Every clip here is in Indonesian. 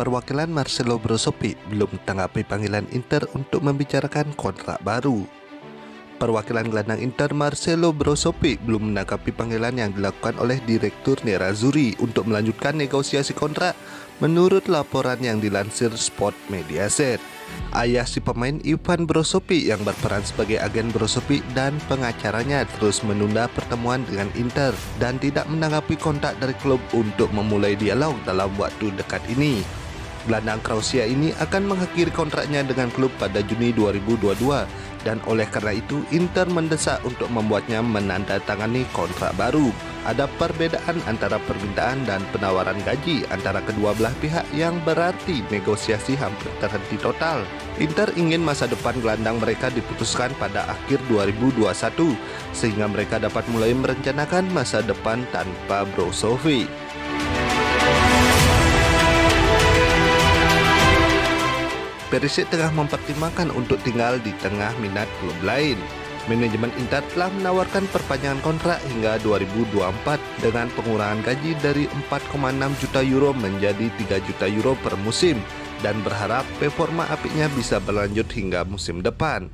Perwakilan Marcelo Brozovic belum tanggapi panggilan Inter untuk membicarakan kontrak baru. Perwakilan gelandang Inter Marcelo Brozovic belum menanggapi panggilan yang dilakukan oleh Direktur Nerazzurri untuk melanjutkan negosiasi kontrak, menurut laporan yang dilansir Sport Mediaset. Ayah si pemain Ivan Brozovic yang berperan sebagai agen Brozovic dan pengacaranya terus menunda pertemuan dengan Inter dan tidak menanggapi kontak dari klub untuk memulai dialog dalam waktu dekat ini. Gelandang Kroasia ini akan mengakhiri kontraknya dengan klub pada Juni 2022 dan oleh karena itu Inter mendesak untuk membuatnya menandatangani kontrak baru. Ada perbedaan antara permintaan dan penawaran gaji antara kedua belah pihak yang berarti negosiasi hampir terhenti total. Inter ingin masa depan gelandang mereka diputuskan pada akhir 2021 sehingga mereka dapat mulai merencanakan masa depan tanpa Brozovic. Perisic tengah mempertimbangkan untuk tinggal di tengah minat klub lain. Manajemen Inter telah menawarkan perpanjangan kontrak hingga 2024 dengan pengurangan gaji dari 4,6 juta euro menjadi 3 juta euro per musim dan berharap performa apiknya bisa berlanjut hingga musim depan.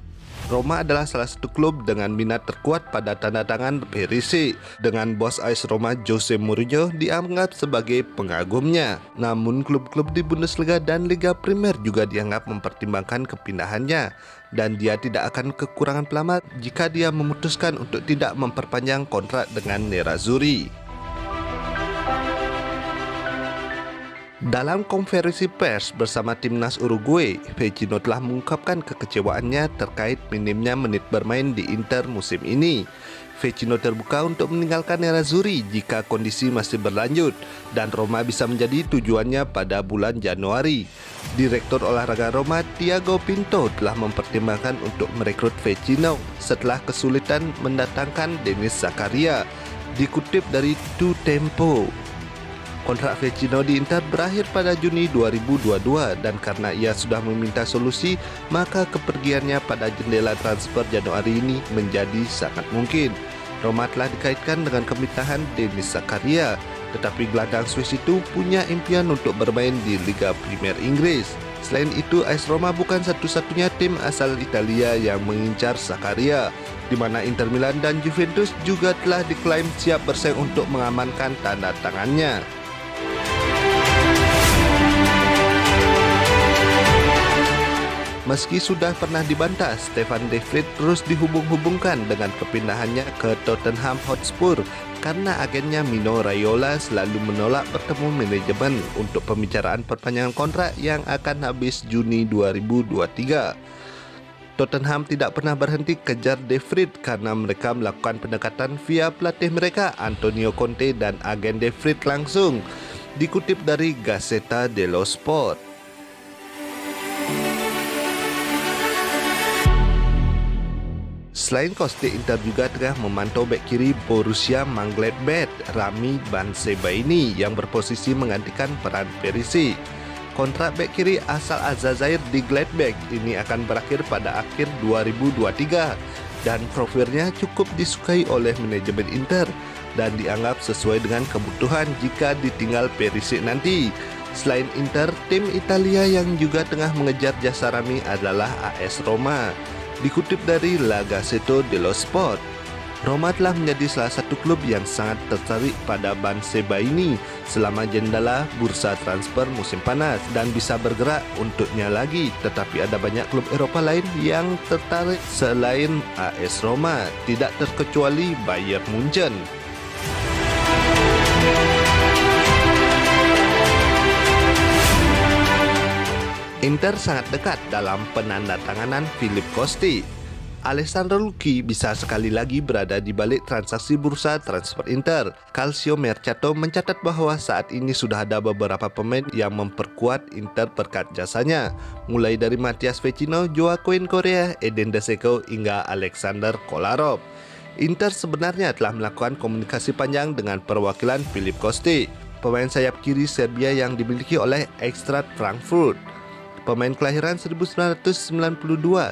Roma adalah salah satu klub dengan minat terkuat pada tanda tangan Perisic, dengan bos AS Roma Jose Mourinho dianggap sebagai pengagumnya. Namun klub-klub di Bundesliga dan Liga Primer juga dianggap mempertimbangkan kepindahannya dan dia tidak akan kekurangan pelamar jika dia memutuskan untuk tidak memperpanjang kontrak dengan Nerazzurri. Dalam konferensi pers bersama timnas Uruguay, Vecino telah mengungkapkan kekecewaannya terkait minimnya menit bermain di Inter musim ini. Vecino terbuka untuk meninggalkan Nerazzurri jika kondisi masih berlanjut dan Roma bisa menjadi tujuannya pada bulan Januari. Direktur olahraga Roma Thiago Pinto telah mempertimbangkan untuk merekrut Vecino setelah kesulitan mendatangkan Denis Zakaria, dikutip dari Tu Tempo. Kontrak Vecino di Inter berakhir pada Juni 2022 dan karena ia sudah meminta solusi, maka kepergiannya pada jendela transfer Januari ini menjadi sangat mungkin. Roma telah dikaitkan dengan kemintaan Denis Zakaria, tetapi gelandang Swiss itu punya impian untuk bermain di Liga Primer Inggris. Selain itu, AS Roma bukan satu-satunya tim asal Italia yang mengincar Zakaria, di mana Inter Milan dan Juventus juga telah diklaim siap bersaing untuk mengamankan tanda tangannya. Meski sudah pernah dibantah, Stefan de Vrij terus dihubung-hubungkan dengan kepindahannya ke Tottenham Hotspur karena agennya Mino Raiola selalu menolak bertemu manajemen untuk pembicaraan perpanjangan kontrak yang akan habis Juni 2023. Tottenham tidak pernah berhenti kejar de Vrij karena mereka melakukan pendekatan via pelatih mereka Antonio Conte dan agen de Vrij langsung, dikutip dari Gazzetta dello Sport. Selain Kosti, Inter juga tengah memantau bek kiri Borussia Mönchengladbach Rami Bensebaini yang berposisi menggantikan peran Perisic. Kontrak bek kiri asal Aljazair di Gladbach ini akan berakhir pada akhir 2023 dan profilnya cukup disukai oleh manajemen Inter dan dianggap sesuai dengan kebutuhan jika ditinggal Perisic nanti. Selain Inter, tim Italia yang juga tengah mengejar jasa Rami adalah AS Roma. Dikutip dari La Gazzetta dello Sport, Roma telah menjadi salah satu klub yang sangat tertarik pada Bensebaini selama jendela bursa transfer musim panas dan bisa bergerak untuknya lagi, tetapi ada banyak klub Eropa lain yang tertarik selain AS Roma, tidak terkecuali Bayern Munchen. Inter sangat dekat dalam penandatanganan Philippe Kosti. Alessandro Lucchi bisa sekali lagi berada di balik transaksi bursa transfer Inter. Calcio Mercato mencatat bahwa saat ini sudah ada beberapa pemain yang memperkuat Inter berkat jasanya, mulai dari Matias Vecino, Joaquin Correa, Edin Dzeko hingga Alexander Kolarov. Inter sebenarnya telah melakukan komunikasi panjang dengan perwakilan Philippe Kosti, pemain sayap kiri Serbia yang dimiliki oleh Eintracht Frankfurt. Pemain kelahiran 1992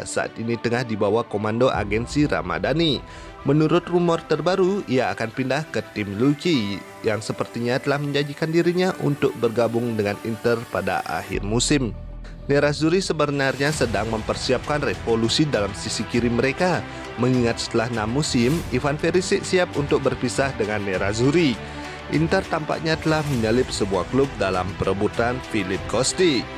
saat ini tengah dibawa komando agensi Ramadani. Menurut rumor terbaru, ia akan pindah ke tim Lucci yang sepertinya telah menjanjikan dirinya untuk bergabung dengan Inter pada akhir musim. Nerazzurri sebenarnya sedang mempersiapkan revolusi dalam sisi kiri mereka, mengingat setelah 6 musim, Ivan Perisic siap untuk berpisah dengan Nerazzurri. Inter tampaknya telah menyalip sebuah klub dalam perebutan Philipp Kostic.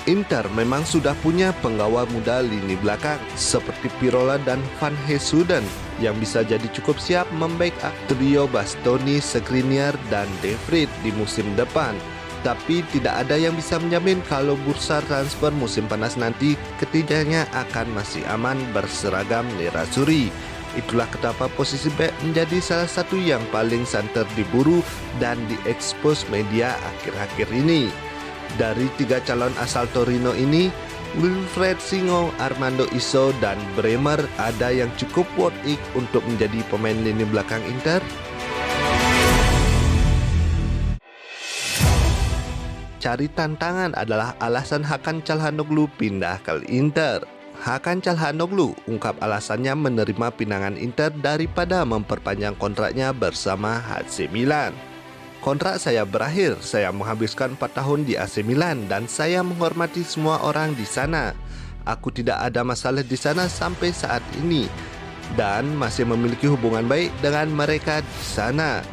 Inter memang sudah punya penggawa muda lini belakang seperti Pirola dan Van Heesuiden yang bisa jadi cukup siap membackup trio Bastoni, Skriniar, dan De Vrij di musim depan. Tapi tidak ada yang bisa menjamin kalau bursa transfer musim panas nanti ketiganya akan masih aman berseragam Nerazzurri. Itulah kenapa posisi bek menjadi salah satu yang paling santer diburu dan diekspos media akhir-akhir ini. Dari 3 calon asal Torino ini, Wilfried Singo, Armando Iso, dan Bremer ada yang cukup worth it untuk menjadi pemain lini belakang Inter? Cari tantangan adalah alasan Hakan Çalhanoğlu pindah ke Inter. Hakan Çalhanoğlu ungkap alasannya menerima pinangan Inter daripada memperpanjang kontraknya bersama AC Milan. Kontrak saya berakhir, saya menghabiskan 4 tahun di AC Milan dan saya menghormati semua orang di sana. Aku tidak ada masalah di sana sampai saat ini dan masih memiliki hubungan baik dengan mereka di sana.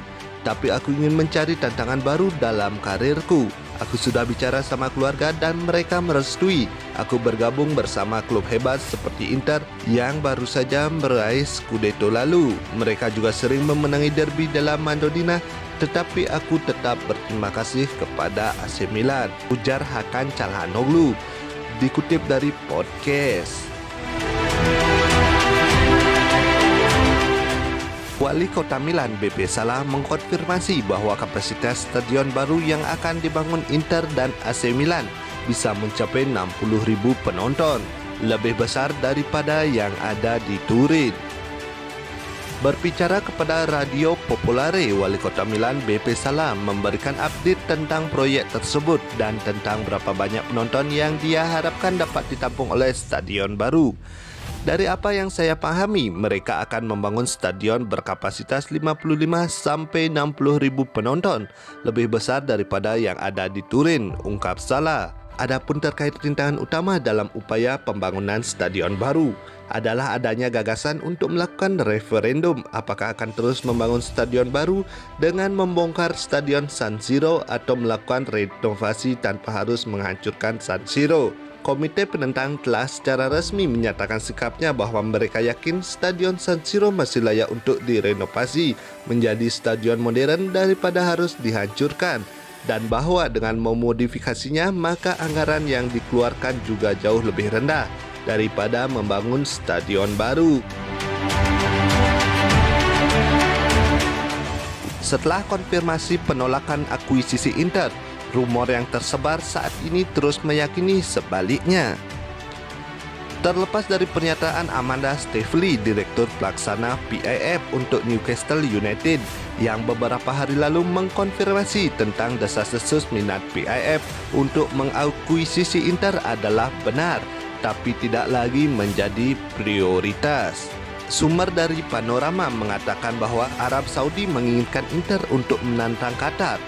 Tapi aku ingin mencari tantangan baru dalam karirku. Aku sudah bicara sama keluarga dan mereka merestui aku bergabung bersama klub hebat seperti Inter yang baru saja meraih Scudetto lalu. Mereka juga sering memenangi derby dalam Madonnina, tetapi aku tetap berterima kasih kepada AC Milan, ujar Hakan Çalhanoğlu, dikutip dari podcast. Wali Kota Milan BP Salah mengkonfirmasi bahwa kapasitas stadion baru yang akan dibangun Inter dan AC Milan bisa mencapai 60.000 penonton, lebih besar daripada yang ada di Turin. Berbicara kepada Radio Popolare, Wali Kota Milan BP Salah memberikan update tentang proyek tersebut dan tentang berapa banyak penonton yang dia harapkan dapat ditampung oleh stadion baru. Dari apa yang saya pahami, mereka akan membangun stadion berkapasitas 55 sampai 60.000 penonton, lebih besar daripada yang ada di Turin, ungkap Salah. Adapun terkait rintangan utama dalam upaya pembangunan stadion baru adalah adanya gagasan untuk melakukan referendum apakah akan terus membangun stadion baru dengan membongkar stadion San Siro atau melakukan renovasi tanpa harus menghancurkan San Siro. Komite penentang telah secara resmi menyatakan sikapnya bahwa mereka yakin Stadion San Siro masih layak untuk direnovasi menjadi stadion modern daripada harus dihancurkan, dan bahwa dengan memodifikasinya maka anggaran yang dikeluarkan juga jauh lebih rendah daripada membangun stadion baru. Setelah konfirmasi penolakan akuisisi Inter, rumor yang tersebar saat ini terus meyakini sebaliknya. Terlepas dari pernyataan Amanda Staveley, Direktur Pelaksana PIF untuk Newcastle United, yang beberapa hari lalu mengkonfirmasi tentang desas-desus minat PIF untuk mengakuisisi Inter adalah benar, tapi tidak lagi menjadi prioritas. Sumber dari Panorama mengatakan bahwa Arab Saudi menginginkan Inter untuk menantang Qatar,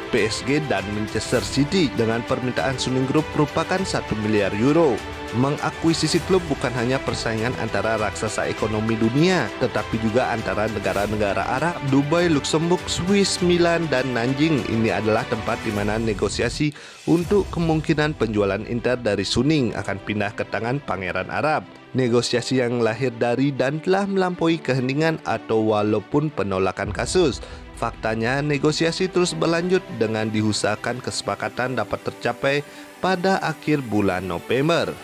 PSG dan Manchester City dengan permintaan Suning Group merupakan 1 miliar euro. Mengakuisisi klub bukan hanya persaingan antara raksasa ekonomi dunia, tetapi juga antara negara-negara Arab, Dubai, Luxembourg, Swiss, Milan, dan Nanjing. Ini adalah tempat di mana negosiasi untuk kemungkinan penjualan Inter dari Suning akan pindah ke tangan Pangeran Arab. Negosiasi yang lahir dari dan telah melampaui keheningan atau walaupun penolakan kasus. Faktanya, negosiasi terus berlanjut dengan diusahakan kesepakatan dapat tercapai pada akhir bulan November.